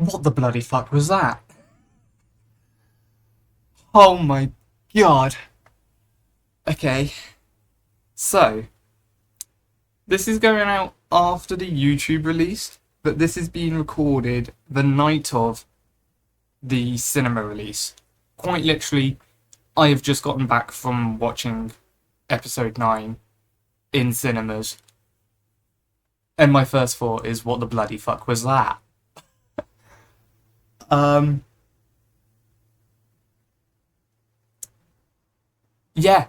What the bloody fuck was that? Oh my god. Okay, so this is going out after the YouTube release, but this is being recorded the night of the cinema release. Quite literally, I have just gotten back from watching episode 9 in cinemas, and my first thought is, what the bloody fuck was that? Um, yeah,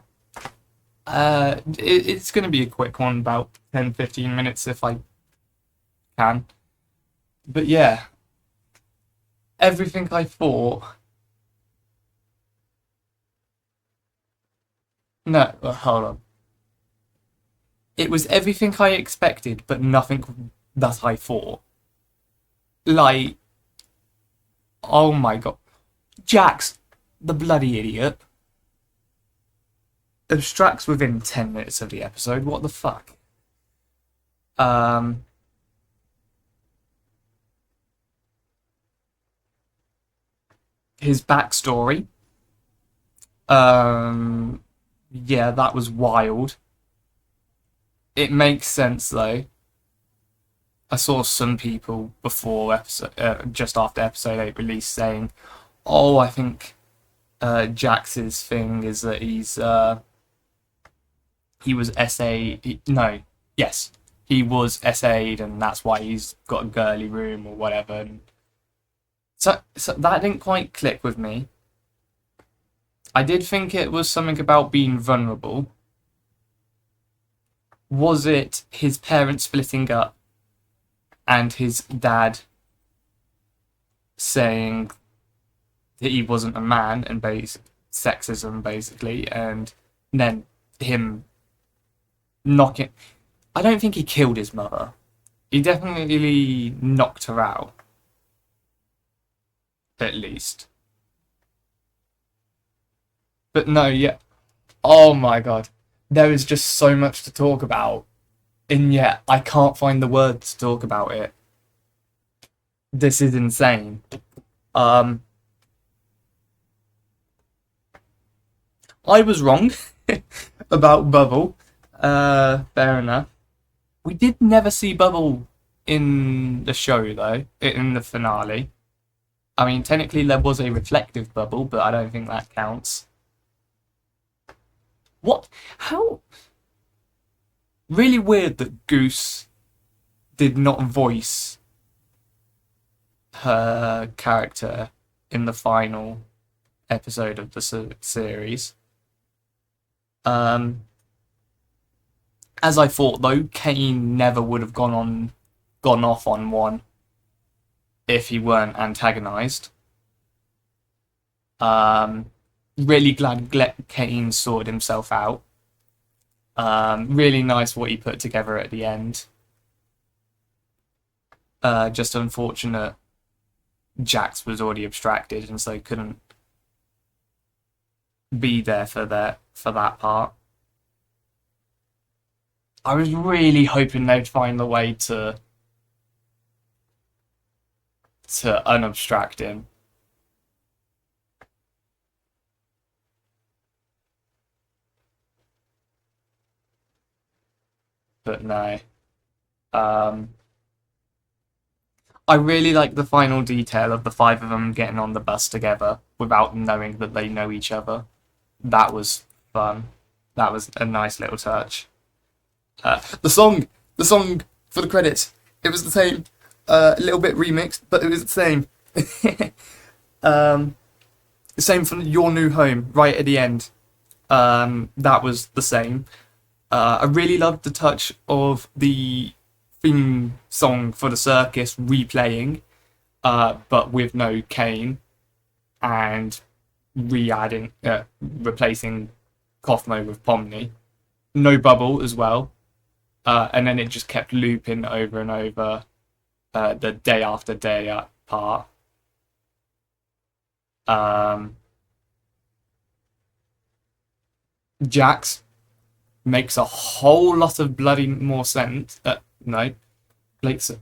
it's going to be a quick one, about 10-15 minutes if I can. But yeah, everything I thought. No, hold on. It was everything I expected, but nothing that I thought. Like, oh my god. Jax, the bloody idiot, abstracts within 10 minutes of the episode. What the fuck? Um, his backstory. Yeah, that was wild. It makes sense though. I saw some people before just after episode 8 release saying, "Oh, I think Jax's thing is that he was SA. No, yes, he was SA'd, and that's why he's got a girly room or whatever." And so that didn't quite click with me. I did think it was something about being vulnerable. Was it his parents splitting up and his dad saying that he wasn't a man and sexism basically, and then him knocking? I don't think he killed his mother. He definitely knocked her out, at least. But no, yeah. Oh my god. There is just so much to talk about, and yet I can't find the words to talk about it. This is insane. Um, I was wrong about Bubble. Fair enough. We did never see Bubble in the show, though, in the finale. I mean, technically there was a reflective bubble, but I don't think that counts. What? How? Really weird that Goose did not voice her character in the final episode of the series. As I thought, though, Kane never would have gone off on one if he weren't antagonized. Really glad Kane sorted himself out. Really nice what he put together at the end. Just unfortunate Jax was already abstracted and so couldn't be there for that part. I was really hoping they'd find a way to unabstract him. But no. I really like the final detail of the 5 of them getting on the bus together without knowing that they know each other. That was fun. That was a nice little touch. The song for the credits, it was the same. A little bit remixed, but it was the same. The same for Your New Home, right at the end. That was the same. I really loved the touch of the theme song for the circus replaying, but with no Kane, and replacing Cosmo with Pomni. No Bubble as well. And then it just kept looping over and over the day after day part. Jax makes a whole lot of bloody more sense. No,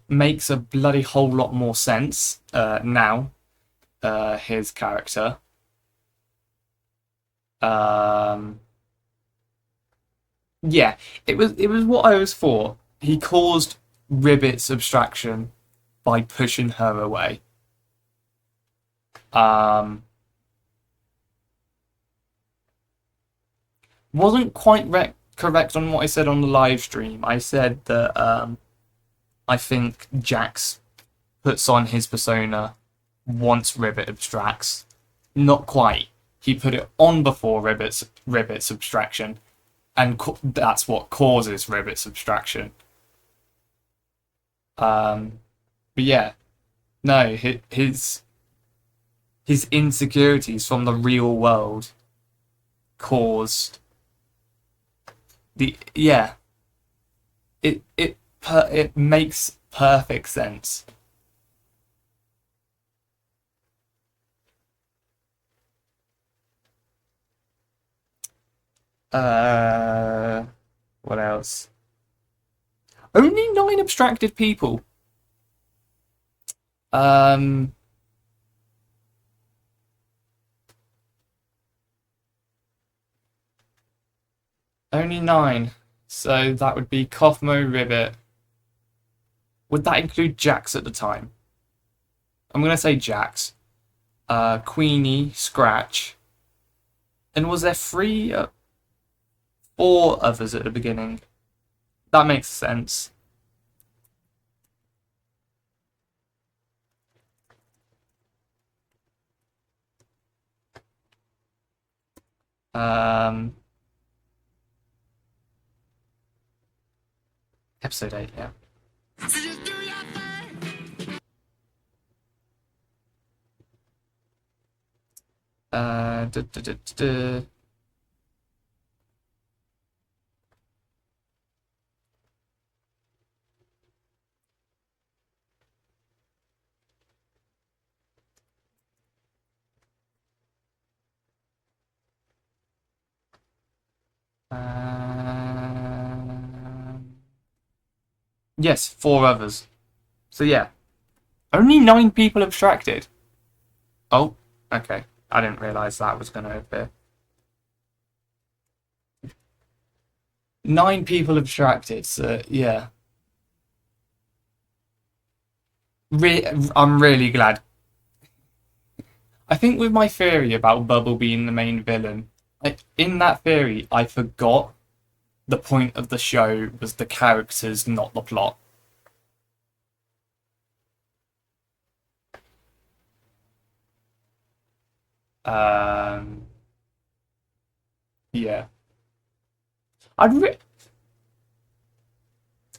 makes a bloody whole lot more sense now. His character. Um, yeah, it was what I was for. He caused Ribbit's abstraction by pushing her away. Um, wasn't quite correct on what I said on the live stream. I said that I think Jax puts on his persona once Ribbit abstracts. Not quite. He put it on before Ribbit's abstraction, and that's what causes Ribbit's abstraction. Um, but yeah, no, his insecurities from the real world caused the yeah. It makes perfect sense. Uh, what else? Only 9 abstracted people. Um, only 9. So that would be Kothmo, Ribbit. Would that include Jax at the time? I'm gonna say Jax. Queenie, Scratch. And was there 3, 4 others at the beginning? That makes sense. Um, episode 8, yeah. Duh, duh, duh, duh. Yes, 4 others. So yeah, only 9 people abstracted. Oh, okay. I didn't realise that was going to appear. 9 people abstracted, so yeah. I'm really glad. I think with my theory about Bubble being the main villain, in that theory, I forgot the point of the show was the characters, not the plot. Um, yeah. I'd re-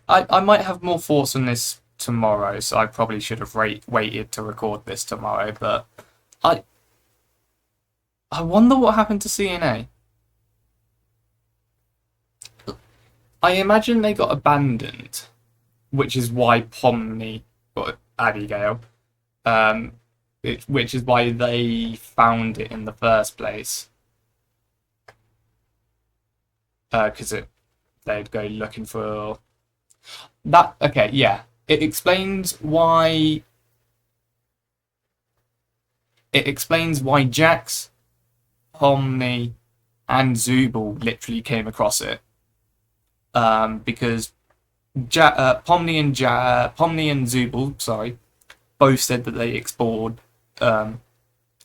I might have more thoughts on this tomorrow, so I probably should have waited to record this tomorrow. But I I wonder what happened to CNA. I imagine they got abandoned, which is why Pomni got Abigail. Which is why they found it in the first place. Because they'd go looking for that. Okay, yeah, it explains why. It explains why Jax, Pomni, and Zubul literally came across it. Because Pomni and Zubul, sorry, both said that they explored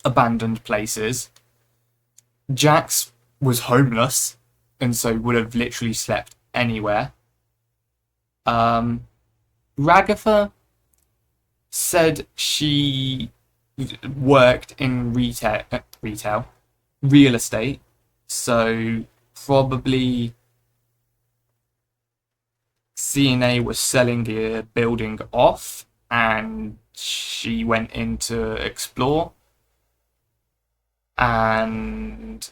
abandoned places. Jax was homeless and so would have literally slept anywhere. Ragatha said she worked in real estate, so probably CNA was selling the building off and she went in to explore, and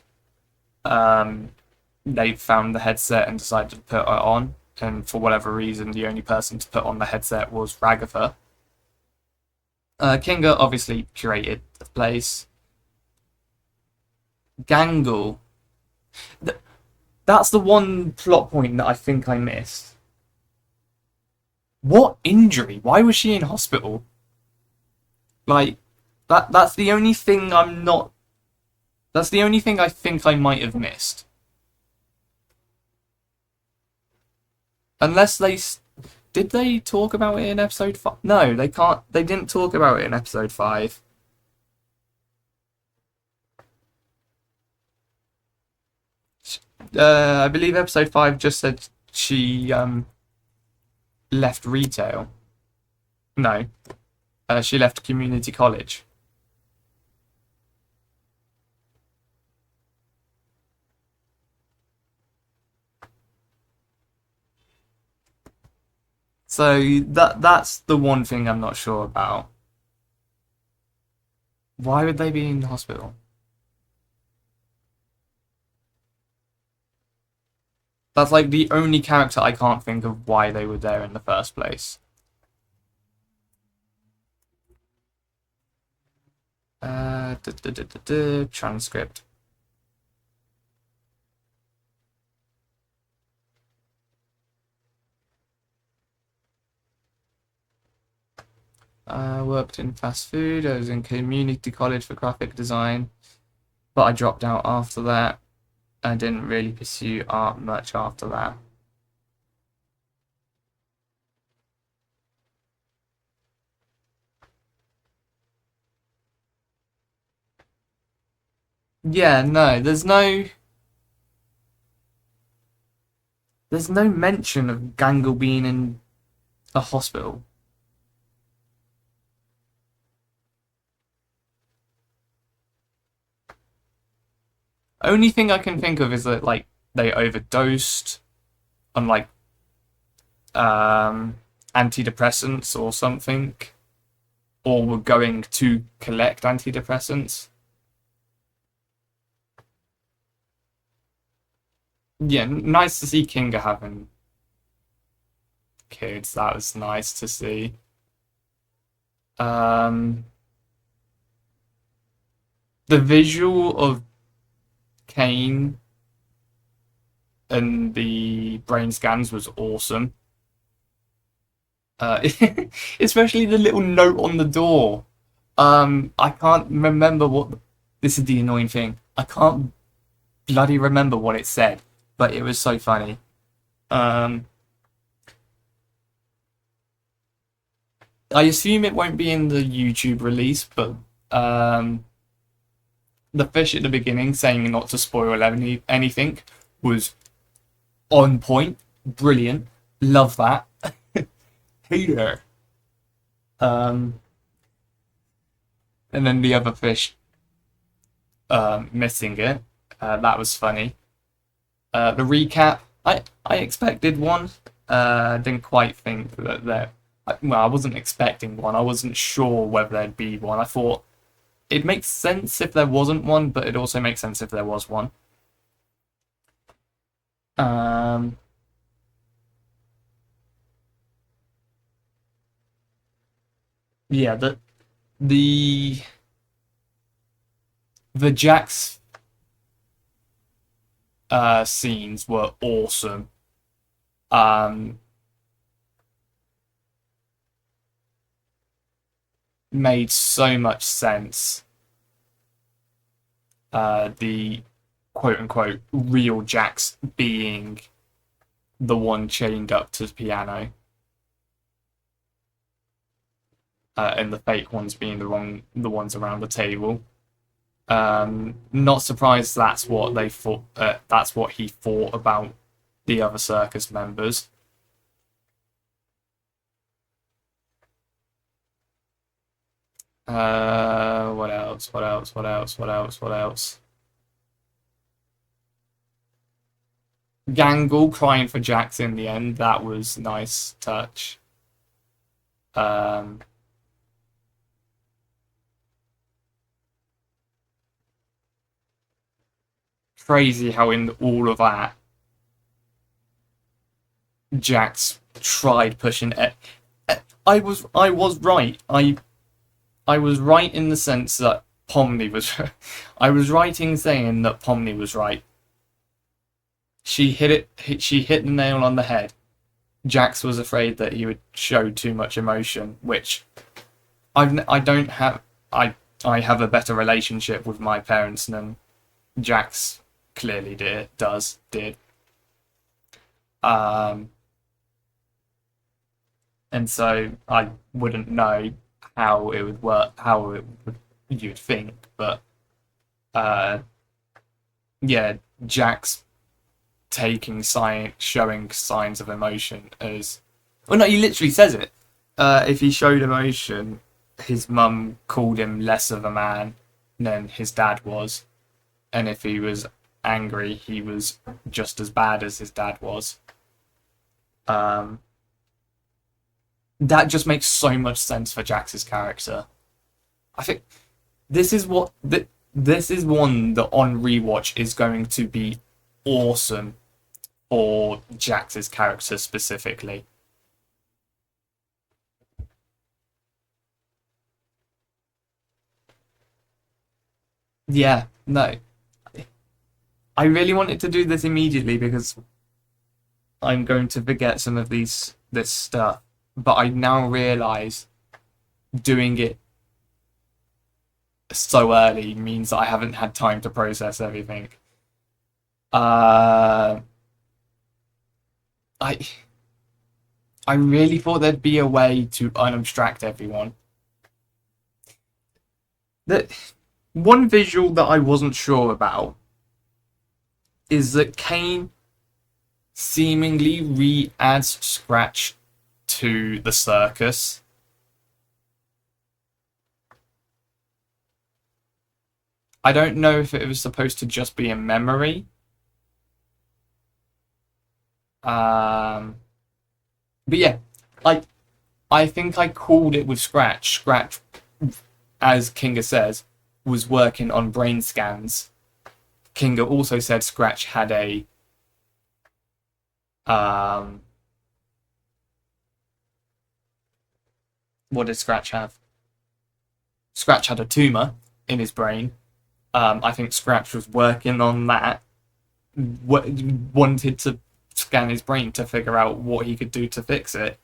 they found the headset and decided to put it on, and for whatever reason the only person to put on the headset was Ragatha. Kinga obviously curated the place. Gangle. That's the one plot point that I think I missed. What injury? Why was she in hospital? Like, that's the only thing I'm not. That's the only thing I think I might have missed. Unless did they talk about it in episode 5? No, they can't. They didn't talk about it in episode 5. I believe episode 5 just said she left retail. No, she left community college. So that's the one thing I'm not sure about. Why would they be in the hospital? That's like the only character I can't think of why they were there in the first place. Transcript. I worked in fast food. I was in community college for graphic design, but I dropped out after that. I didn't really pursue art much after that. Yeah, no, there's no mention of Gangle being in a hospital. Only thing I can think of is that like they overdosed on like antidepressants or something, or were going to collect antidepressants. Yeah, nice to see Kinga having kids. That was nice to see. Um, the visual of Kane and the brain scans was awesome. Uh, especially the little note on the door. I can't remember what. This is the annoying thing. I can't bloody remember what it said, but it was so funny. Um, I assume it won't be in the YouTube release, but um, the fish at the beginning saying not to spoil anything was on point, brilliant, love that. Hater. Um, and then the other fish missing it. That was funny. The recap, I expected one. Didn't quite think that there. Well, I wasn't expecting one. I wasn't sure whether there'd be one. I thought it makes sense if there wasn't one, but it also makes sense if there was one. Um, yeah, the the Jax scenes were awesome. Um, Made so much sense. The quote unquote real Jax being the one chained up to the piano, and the fake ones being the ones around the table. Not surprised that's what they thought. That's what he thought about the other circus members. What else? What else? What else? What else? What else? Gangle crying for Jax in the end. That was nice touch. Um, Crazy how in all of that, Jax tried pushing it. I was right. I was right in the sense that Pomni was. I was right in saying that Pomni was right. She hit it. She hit the nail on the head. Jax was afraid that he would show too much emotion, which I don't have. I have a better relationship with my parents than Jax clearly did. Um, and so I wouldn't know how it would work, how it would you'd think, but uh, yeah, Jax taking sign showing signs of emotion as well. No, he literally says it. If he showed emotion, his mum called him less of a man than his dad was, and if he was angry, he was just as bad as his dad was. Um, that just makes so much sense for Jax's character. I think this is what this is one that on rewatch is going to be awesome for Jax's character specifically. Yeah, no, I really wanted to do this immediately because I'm going to forget some of this stuff, but I now realize doing it so early means that I haven't had time to process everything. Uh, I I really thought there'd be a way to unabstract everyone. That one visual that I wasn't sure about is that Kane seemingly re-adds Scratch to the circus. I don't know if it was supposed to just be a memory. But yeah, like I think I called it with Scratch. Scratch, as Kinga says, was working on brain scans. Kinga also said Scratch had a um, what did Scratch have? Scratch had a tumor in his brain. I think Scratch was working on that. Wanted to scan his brain to figure out what he could do to fix it,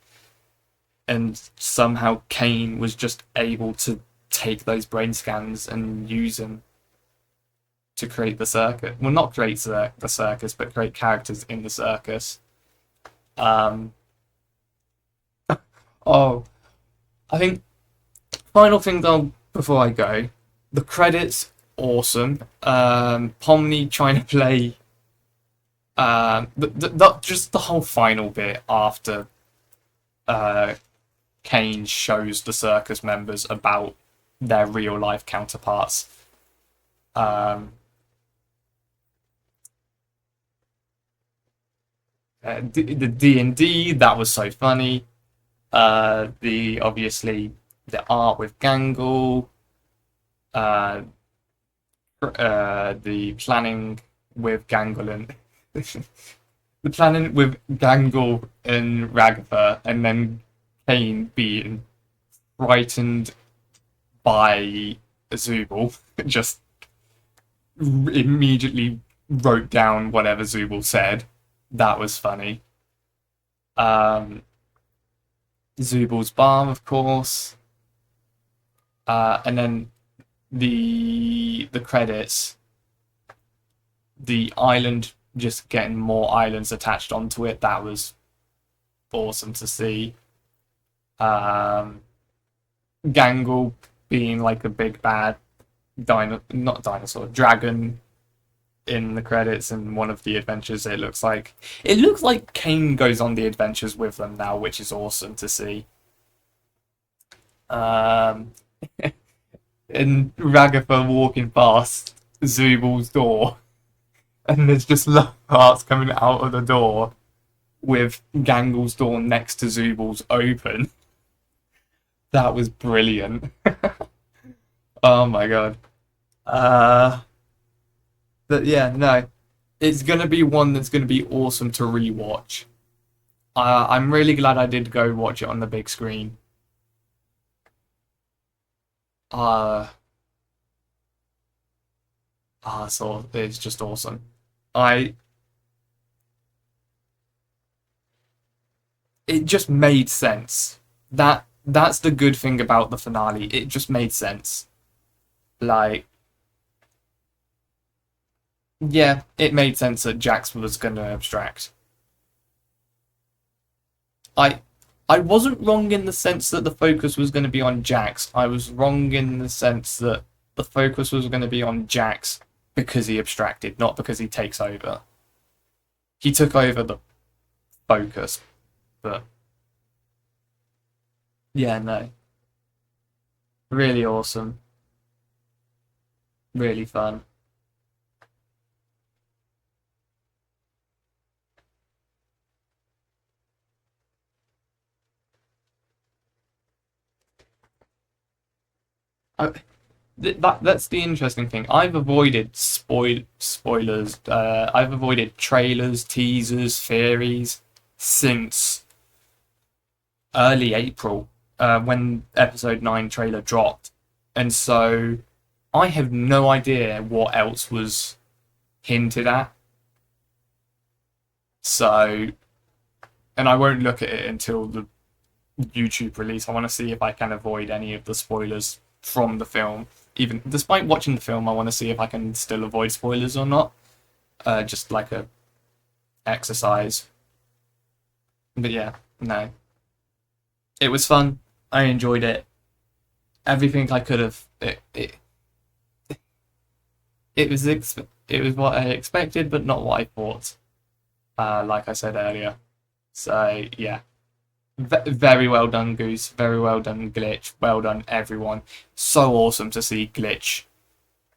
and somehow Kane was just able to take those brain scans and use them to create the circus. Well, not create the circus, but create characters in the circus. Um, oh, I think final thing though before I go, the credits awesome. Pomni trying to play just the whole final bit after uh, Kane shows the circus members about their real life counterparts. Um, the D&D, that was so funny. The obviously the art with Gangle, uh, the planning with Gangle and the planning with Gangle and Ragatha, and then Kane being frightened by Zubul, just immediately wrote down whatever Zubul said. That was funny. Um, Zubul's Balm, of course, and then the credits, the island just getting more islands attached onto it. That was awesome to see. Um, Gangle being like a big bad not dinosaur dragon in the credits and one of the adventures. It looks like Kane goes on the adventures with them now, which is awesome to see. Um, and Ragatha walking past Zubul's door, and there's just love hearts coming out of the door with Gangle's door next to Zubul's open. That was brilliant. Oh my god. Uh, but yeah, no, it's gonna be one that's gonna be awesome to rewatch. I'm really glad I did go watch it on the big screen. Uh, so it's just awesome. I it just made sense. That's the good thing about the finale. It just made sense. Like, yeah, it made sense that Jax was going to abstract. I I wasn't wrong in the sense that the focus was going to be on Jax. I was wrong in the sense that the focus was going to be on Jax because he abstracted, not because he takes over. He took over the focus, but yeah, no, really awesome, really fun. I, that's the interesting thing. I've avoided spoilers. I've avoided trailers, teasers, theories since early April, when episode 9 trailer dropped, and so I have no idea what else was hinted at. So, and I won't look at it until the YouTube release. I want to see if I can avoid any of the spoilers from the film. Even despite watching the film, I want to see if I can still avoid spoilers or not. Just like a exercise. But yeah, no, it was fun. I enjoyed it. Everything I could have. It was it was what I expected, but not what I thought. Like I said earlier. So yeah, very well done, Goose. Very well done, Glitch. Well done, everyone. So awesome to see Glitch,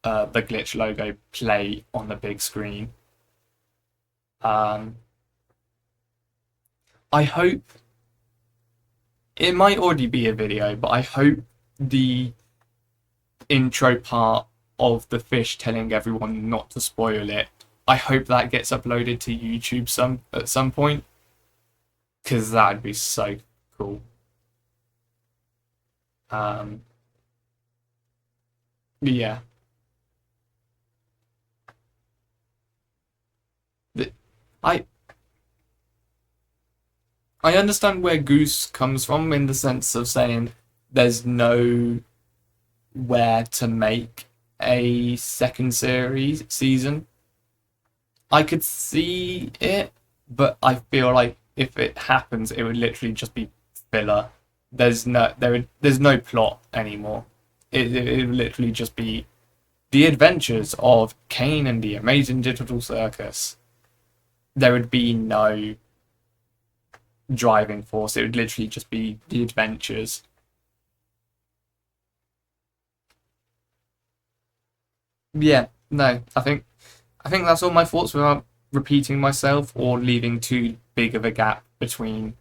the Glitch logo play on the big screen. Um, I hope it might already be a video, but I hope the intro part of the fish telling everyone not to spoil it. I hope that gets uploaded to YouTube at some point, because that'd be so cool. Um, yeah, I I understand where Goose comes from in the sense of saying there's no where to make a second series season. I could see it, but I feel like if it happens, it would literally just be filler. There's no plot anymore. It would literally just be the adventures of Kane and the Amazing Digital Circus. There would be no driving force. It would literally just be the adventures. Yeah, no, I think that's all my thoughts without repeating myself or leaving too big of a gap between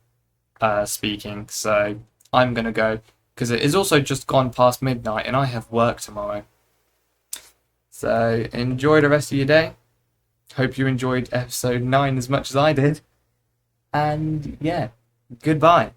speaking. So I'm gonna go because it is also just gone past midnight and I have work tomorrow. So enjoy the rest of your day. Hope you enjoyed episode 9 as much as I did. And yeah, goodbye.